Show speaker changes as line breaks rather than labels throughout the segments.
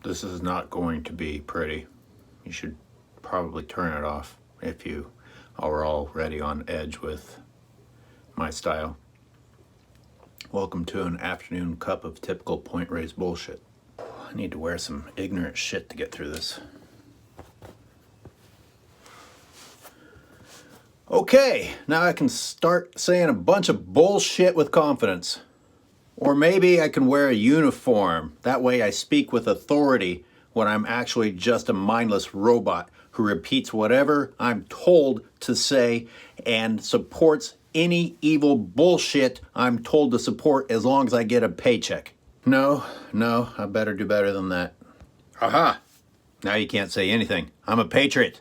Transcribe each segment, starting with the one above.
This is not going to be pretty. You should probably turn it off if you are already on edge with my style. Welcome to an afternoon cup of typical point raised bullshit. I need to wear some ignorant shit to get through this. Okay, now I can start saying a bunch of bullshit with confidence. Or maybe I can wear a uniform. That way I speak with authority when I'm actually just a mindless robot who repeats whatever I'm told to say and supports any evil bullshit I'm told to support as long as I get a paycheck. No, I better do better than that. Aha! Now you can't say anything. I'm a patriot.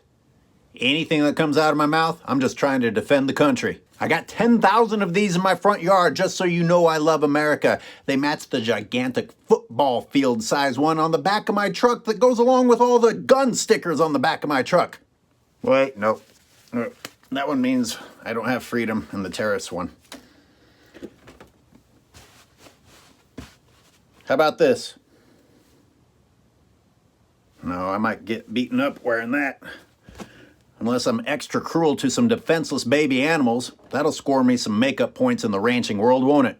Anything that comes out of my mouth, I'm just trying to defend the country. I got 10,000 of these in my front yard just so you know I love America. They match the gigantic football field size one on the back of my truck that goes along with all the gun stickers on the back of my truck. Wait, nope. That one means I don't have freedom in the terrorist one. How about this? No, I might get beaten up wearing that. Unless I'm extra cruel to some defenseless baby animals, that'll score me some makeup points in the ranching world, won't it?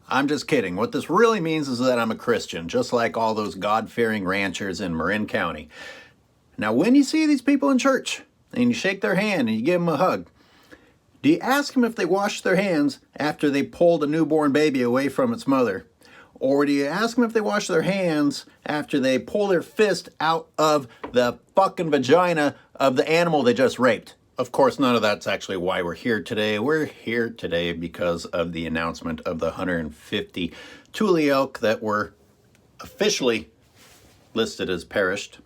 I'm just kidding. What this really means is that I'm a Christian, just like all those God-fearing ranchers in Marin County. Now, when you see these people in church, and you shake their hand and you give them a hug, do you ask them if they washed their hands after they pulled a newborn baby away from its mother? Or do you ask them if they wash their hands after they pull their fist out of the fucking vagina of the animal they just raped? Of course, none of that's actually why we're here today. We're here today because of the announcement of the 150 Thule elk that were officially listed as perished.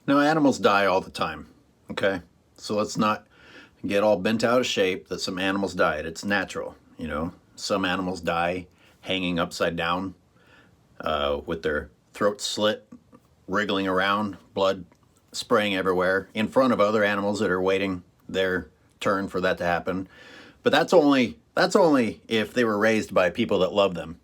Now, animals die all the time, okay? So let's not get all bent out of shape that some animals died. It's natural, you know? Some animals die hanging upside down with their throats slit, wriggling around, blood spraying everywhere in front of other animals that are waiting their turn for that to happen. But that's only if they were raised by people that love them,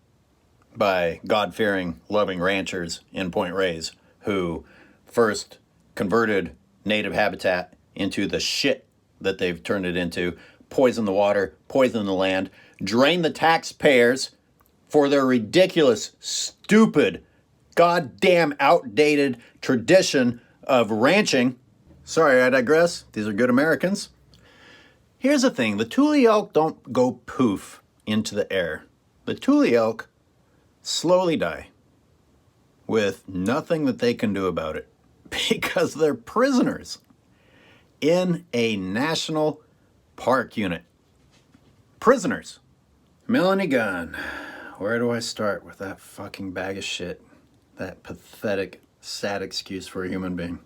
by God-fearing, loving ranchers in Point Reyes who first converted native habitat into the shit that they've turned it into, poison the water, poison the land, drain the taxpayers for their ridiculous, stupid, goddamn outdated tradition of ranching. Sorry, I digress. These are good Americans. Here's the thing. The Thule elk don't go poof into the air. The Thule elk slowly die with nothing that they can do about it because they're prisoners in a national park unit. Prisoners. Melanie Gunn. Where do I start with that fucking bag of shit? That pathetic, sad excuse for a human being.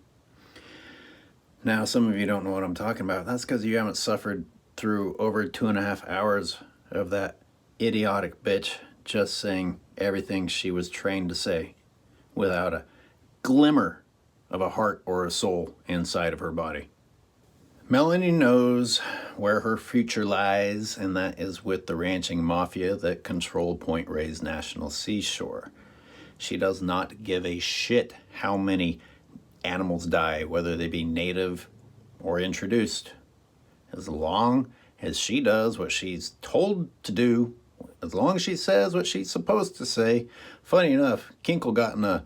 Now, some of you don't know what I'm talking about. That's because you haven't suffered through over 2.5 hours of that idiotic bitch just saying everything she was trained to say without a glimmer of a heart or a soul inside of her body. Melanie knows where her future lies, and that is with the ranching mafia that control Point Reyes National Seashore. She does not give a shit how many animals die, whether they be native or introduced. As long as she does what she's told to do, as long as she says what she's supposed to say. Funny enough, Kinkle got in a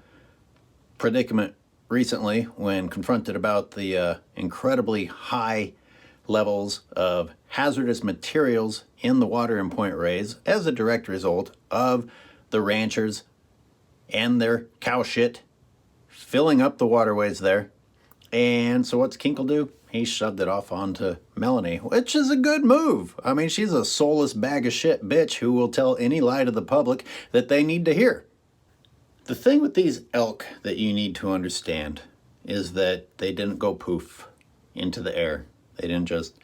predicament recently when confronted about the incredibly high levels of hazardous materials in the water in Point Reyes as a direct result of the ranchers and their cow shit filling up the waterways there. And so what's Kinkle do? He shoved it off onto Melanie, which is a good move. I mean, she's a soulless bag of shit bitch who will tell any lie to the public that they need to hear. The thing with these elk that you need to understand is that they didn't go poof into the air. They didn't just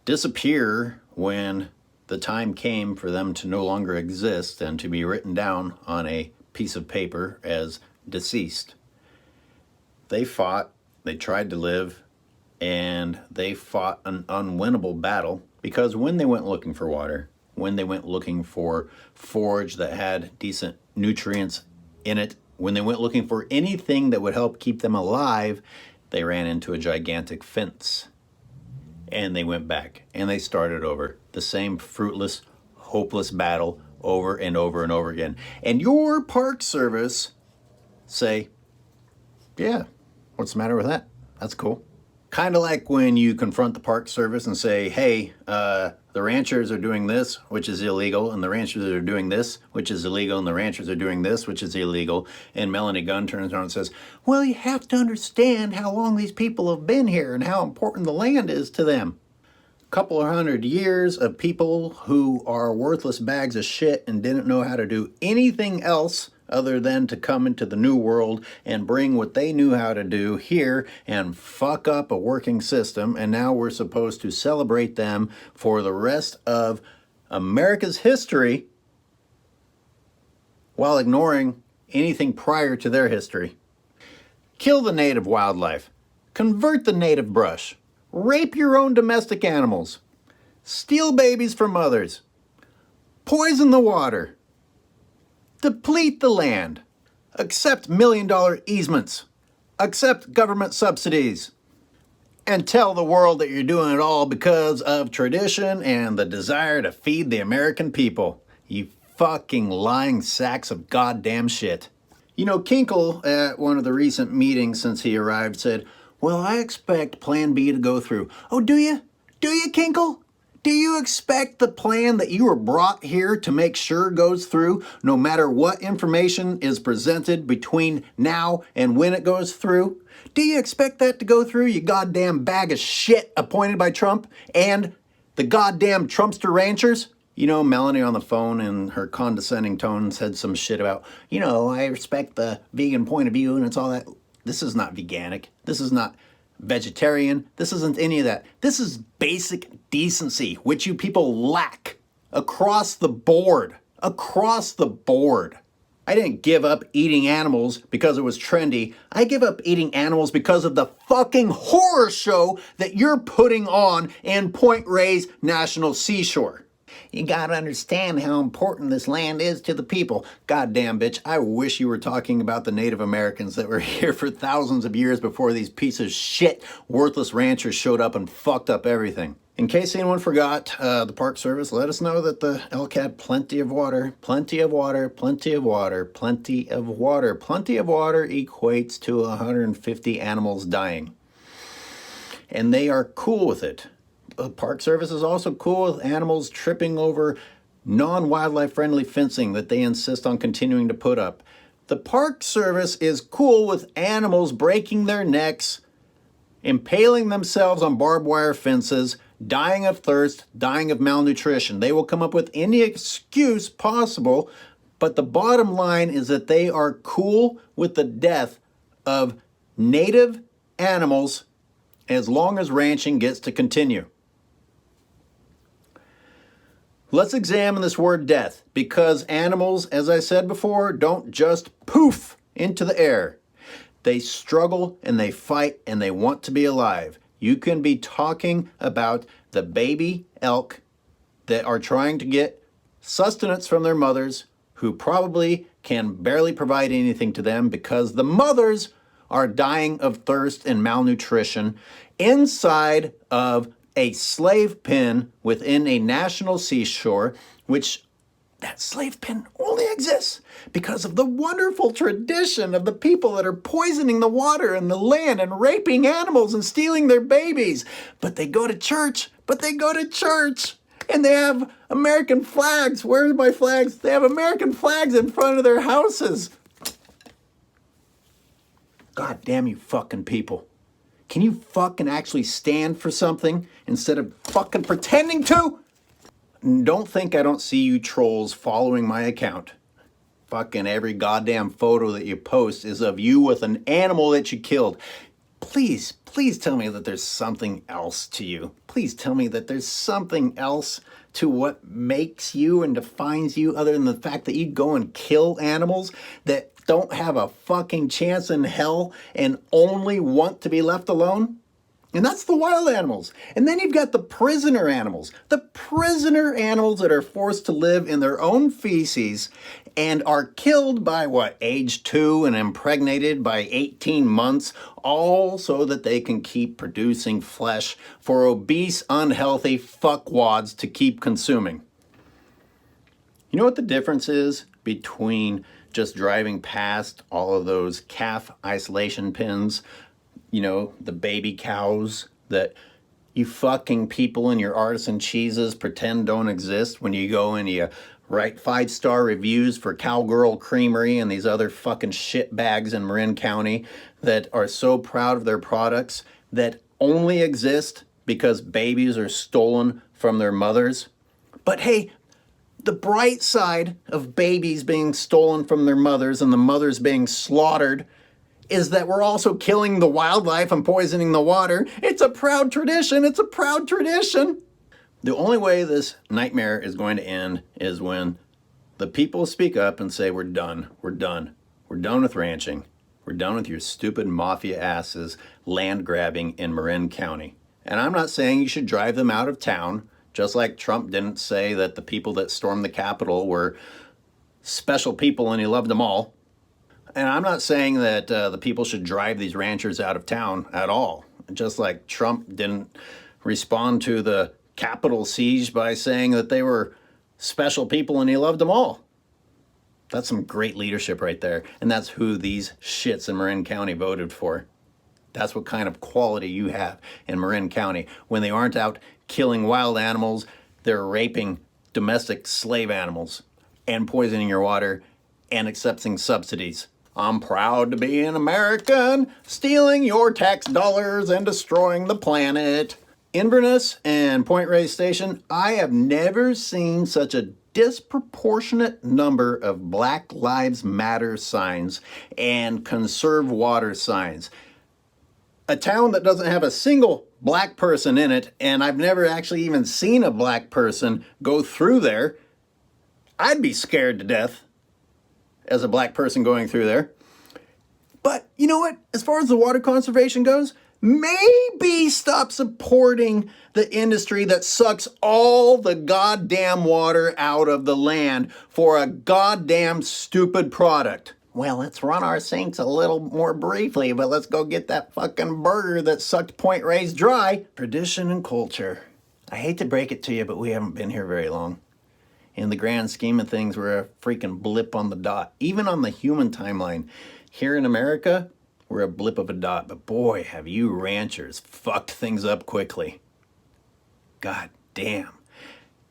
disappear when the time came for them to no longer exist and to be written down on a piece of paper as deceased. They fought, they tried to live, and they fought an unwinnable battle because when they went looking for water, when they went looking for forage that had decent nutrients in it When they went looking for anything that would help keep them alive, they ran into a gigantic fence. And they went back and they started over. The same fruitless, hopeless battle over and over and over again. And your Park Service say, yeah, what's the matter with that? That's cool. Kind of like when you confront the Park Service and say, hey, the ranchers are doing this, which is illegal, and the ranchers are doing this, which is illegal, and the ranchers are doing this, which is illegal. And Melanie Gunn turns around and says, well, you have to understand how long these people have been here and how important the land is to them. Couple of 100 years of people who are worthless bags of shit and didn't know how to do anything else other than to come into the new world and bring what they knew how to do here and fuck up a working system. And now we're supposed to celebrate them for the rest of America's history while ignoring anything prior to their history. Kill the native wildlife. Convert the native brush. Rape your own domestic animals. Steal babies from others. Poison the water. Deplete the land. Accept million-dollar easements. Accept government subsidies. And tell the world that you're doing it all because of tradition and the desire to feed the American people. You fucking lying sacks of goddamn shit. You know, Kinkle, at one of the recent meetings since he arrived, said, well, I expect Plan B to go through. Oh, do you? Do you, Kinkle? Do you expect the plan that you were brought here to make sure goes through, no matter what information is presented between now and when it goes through? Do you expect that to go through, you goddamn bag of shit appointed by Trump and the goddamn Trumpster ranchers? You know, Melanie on the phone in her condescending tone said some shit about, you know, I respect the vegan point of view and it's all that. This is not veganic. This is not vegetarian. This isn't any of that. This is basic decency, which you people lack across the board. Across the board. I didn't give up eating animals because it was trendy. I give up eating animals because of the fucking horror show that you're putting on in Point Reyes National Seashore. You gotta understand how important this land is to the people. Goddamn, bitch, I wish you were talking about the Native Americans that were here for thousands of years before these pieces of shit, worthless ranchers showed up and fucked up everything. In case anyone forgot, the Park Service let us know that the elk had plenty of water, plenty of water, plenty of water, plenty of water. Plenty of water equates to 150 animals dying. And they are cool with it. The Park Service is also cool with animals tripping over non-wildlife friendly fencing that they insist on continuing to put up. The Park Service is cool with animals breaking their necks, impaling themselves on barbed wire fences, dying of thirst, dying of malnutrition. They will come up with any excuse possible, but the bottom line is that they are cool with the death of native animals as long as ranching gets to continue. Let's examine this word death, because animals, as I said before, don't just poof into the air. They struggle and they fight and they want to be alive. You can be talking about the baby elk that are trying to get sustenance from their mothers, who probably can barely provide anything to them because the mothers are dying of thirst and malnutrition inside of a slave pen within a national seashore, which that slave pen only exists because of the wonderful tradition of the people that are poisoning the water and the land and raping animals and stealing their babies. But they go to church, and they have American flags. Where are my flags? They have American flags in front of their houses. God damn you fucking people. Can you fucking actually stand for something instead of fucking pretending to? Don't think I don't see you trolls following my account. Fucking every goddamn photo that you post is of you with an animal that you killed. Please tell me that there's something else to you. Please tell me that there's something else to what makes you and defines you other than the fact that you go and kill animals that don't have a fucking chance in hell and only want to be left alone? And that's the wild animals. And then you've got the prisoner animals. The prisoner animals that are forced to live in their own feces and are killed by what, age 2 and impregnated by 18 months, all so that they can keep producing flesh for obese, unhealthy fuckwads to keep consuming. You know what the difference is between just driving past all of those calf isolation pens, you know, the baby cows that you fucking people in your artisan cheeses pretend don't exist when you go and you write 5-star reviews for Cowgirl Creamery and these other fucking shit bags in Marin County that are so proud of their products that only exist because babies are stolen from their mothers. But hey, the bright side of babies being stolen from their mothers and the mothers being slaughtered is that we're also killing the wildlife and poisoning the water. It's a proud tradition. It's a proud tradition. The only way this nightmare is going to end is when the people speak up and say, we're done. We're done. We're done with ranching. We're done with your stupid mafia asses land grabbing in Marin County. And I'm not saying you should drive them out of town, just like Trump didn't say that the people that stormed the Capitol were special people and he loved them all. And I'm not saying that the people should drive these ranchers out of town at all. Just like Trump didn't respond to the Capitol siege by saying that they were special people and he loved them all. That's some great leadership right there. And that's who these shits in Marin County voted for. That's what kind of quality you have in Marin County. When they aren't out killing wild animals, they're raping domestic slave animals and poisoning your water and accepting subsidies. I'm proud to be an American, stealing your tax dollars and destroying the planet. Inverness and Point Reyes Station, I have never seen such a disproportionate number of Black Lives Matter signs and conserve water signs. A town that doesn't have a single black person in it, and I've never actually even seen a black person go through there. I'd be scared to death as a black person going through there. But you know what? As far as the water conservation goes, maybe stop supporting the industry that sucks all the goddamn water out of the land for a goddamn stupid product. Well, let's run our sinks a little more briefly, but let's go get that fucking burger that sucked Point Reyes dry. Tradition and culture. I hate to break it to you, but we haven't been here very long. In the grand scheme of things, we're a freaking blip on the dot. Even on the human timeline. Here in America, we're a blip of a dot. But boy, have you ranchers fucked things up quickly. God damn.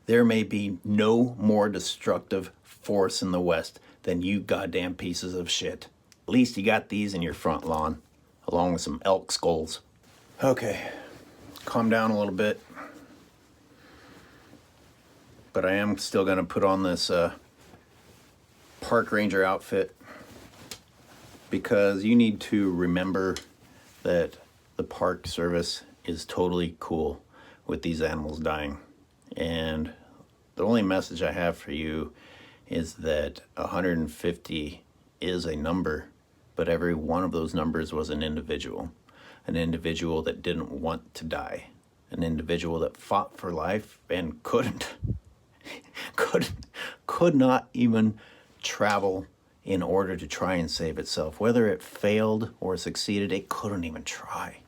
There may be no more destructive force in the West than you goddamn pieces of shit. At least you got these in your front lawn, along with some elk skulls. Okay, calm down a little bit. But I am still gonna put on this park ranger outfit because you need to remember that the Park Service is totally cool with these animals dying. And the only message I have for you is that 150 is a number, but every one of those numbers was an individual that didn't want to die, an individual that fought for life and could not even travel in order to try and save itself. Whether it failed or succeeded, it couldn't even try.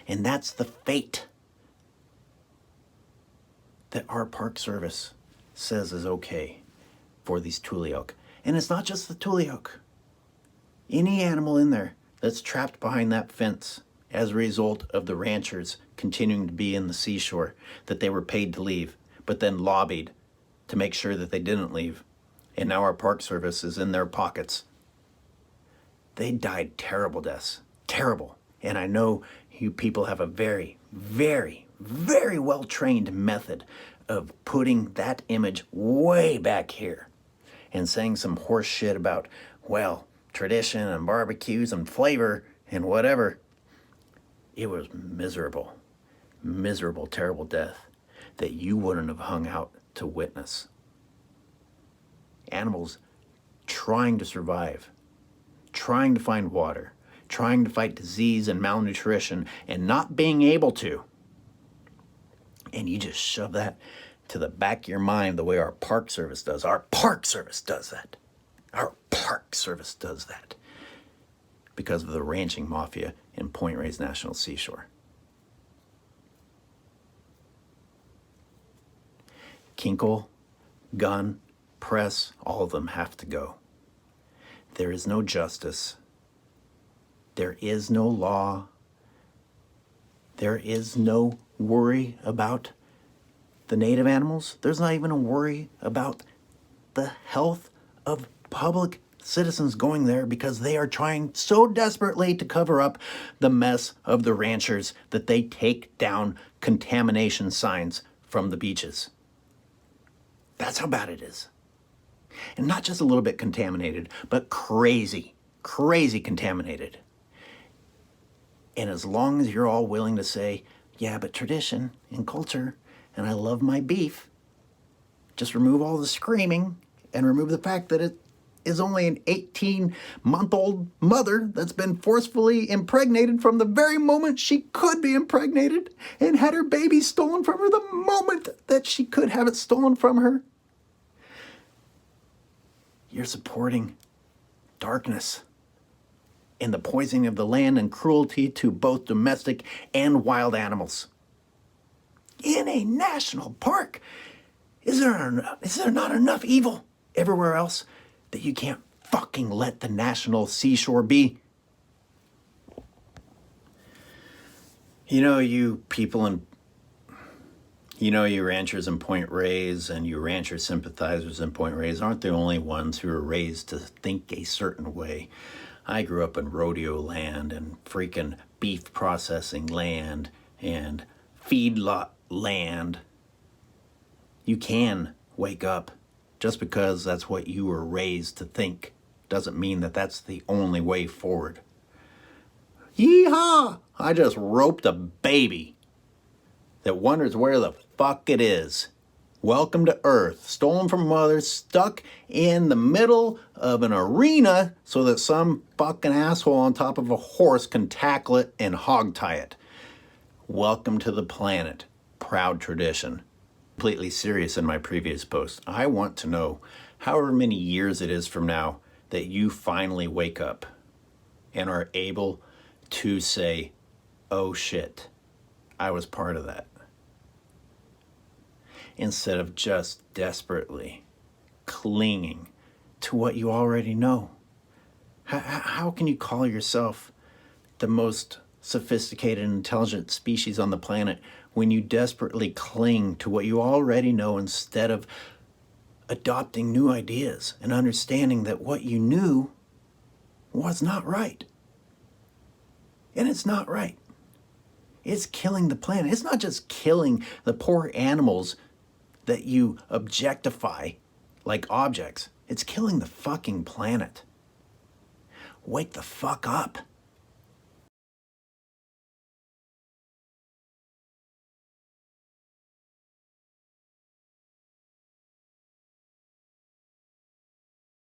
And that's the fate that our Park Service says is okay for these tule elk. And it's not just the tule elk. Any animal in there that's trapped behind that fence as a result of the ranchers continuing to be in the seashore that they were paid to leave, but then lobbied to make sure that they didn't leave. And now our Park Service is in their pockets. They died terrible deaths. Terrible. And I know you people have a very, very, very well-trained method of putting that image way back here and saying some horse shit about, well, tradition and barbecues and flavor and whatever. It was miserable, terrible death that you wouldn't have hung out to witness. Animals trying to survive, trying to find water, trying to fight disease and malnutrition and not being able to. And you just shove that to the back of your mind the way our Park Service does. Our Park Service does that. Our Park Service does that because of the ranching mafia in Point Reyes National Seashore. Kinkle, Gunn, Press, all of them have to go. There is no justice. There is no law. There is no worry about the native animals. There's not even a worry about the health of public citizens going there because they are trying so desperately to cover up the mess of the ranchers that they take down contamination signs from the beaches. That's how bad it is. And not just a little bit contaminated, but crazy contaminated. And as long as you're all willing to say, yeah, but tradition and culture, and I love my beef, just remove all the screaming and remove the fact that it is only an 18-month-old mother that's been forcefully impregnated from the very moment she could be impregnated and had her baby stolen from her the moment that she could have it stolen from her. You're supporting darkness and the poisoning of the land and cruelty to both domestic and wild animals. In a national park, is there not enough evil everywhere else that you can't fucking let the national seashore be? You people in you ranchers in Point Reyes and you rancher sympathizers in Point Reyes aren't the only ones who are raised to think a certain way. I grew up in rodeo land and freaking beef processing land and feedlot land. You can wake up. Just because that's what you were raised to think doesn't mean that that's the only way forward. Yeehaw! I just roped a baby that wonders where the fuck it is. Welcome to Earth, stolen from mother, stuck in the middle of an arena so that some fucking asshole on top of a horse can tackle it and hogtie it. Welcome to the planet. Proud tradition. Completely serious in my previous post. I want to know however many years it is from now that you finally wake up and are able to say, oh shit, I was part of that. Instead of just desperately clinging to what you already know. How can you call yourself the most sophisticated and intelligent species on the planet when you desperately cling to what you already know instead of adopting new ideas and understanding that what you knew was not right? And it's not right. It's killing the planet. It's not just killing the poor animals that you objectify like objects. It's killing the fucking planet. Wake the fuck up.